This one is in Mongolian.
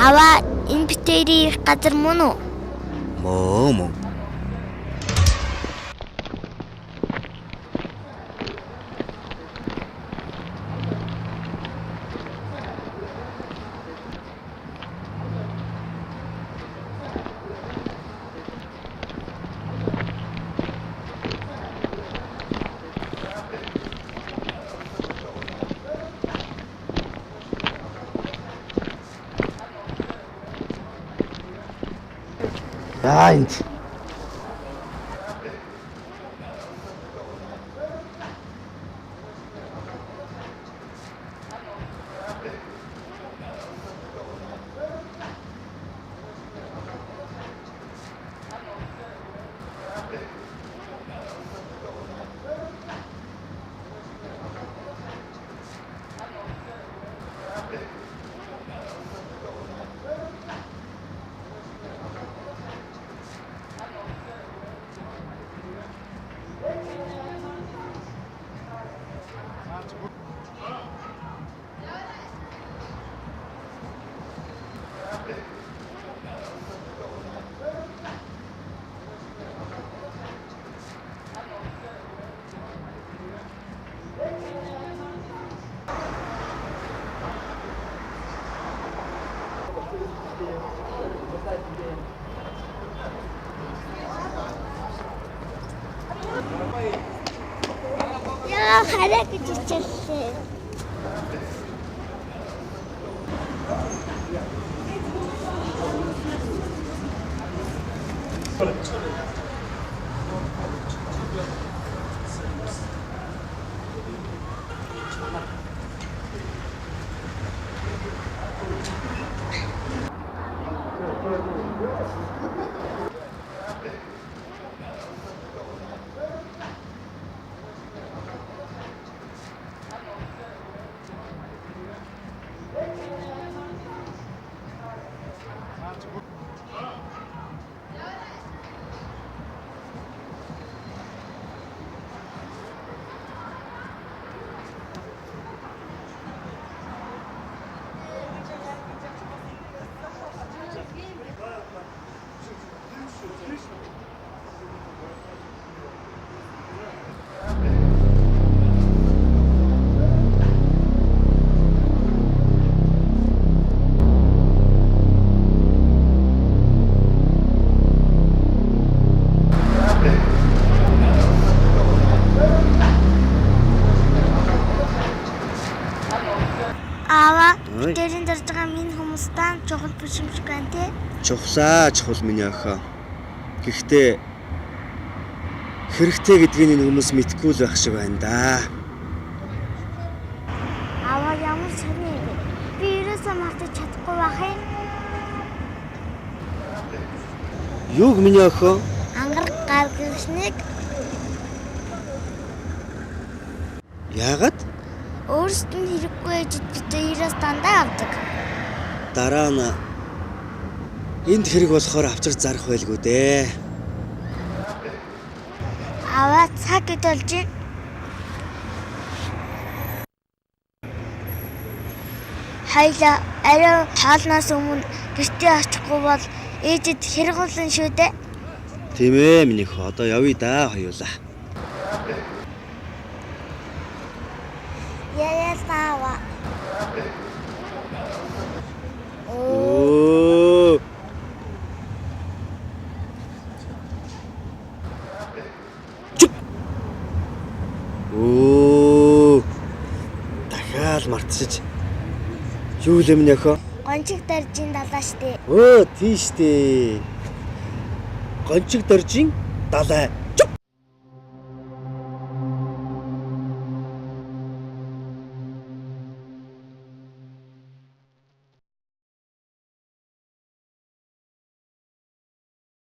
Аваа энэ битэрийн их газар мөн үү? Мөн. За энд. Яа хараа гэж хичээллээ. Аваа битэрийн дарж байгаа минь хүмүүстээ чухал биш юм шиг байна те. Чухал миний охин. Гэхдээ хэрэгтэй гэдгийг энэ хүмүүс мэдгүй л байх шиг байна да. Аваа ямар сони юм бэ? Би ерөөсөө мартаж чадахгүй байх юм. Юуг миний охин? Ангараг гаргагчныг Яагаад? өөрсдөд нь хэрэггүй ээжид битэрээс дандаа авдаг. Дараа нь энд хэрэг болохоор авчир зарах байлгүй дээ. Аваа цаг ид болж байна. Хайла арай хаалнаас өмнө гэртээ очихгүй бол ээжид хэрэг болно шүү дээ. Тийм ээ миний охин. Одоо явъя да хоёулаа. Яа тава. Оо. Оо. Дахиад мартчих. Юу л юм яхаа? Гончиг даржийн далаа штэ. Өө тийш дээ. Гончиг доржин далай.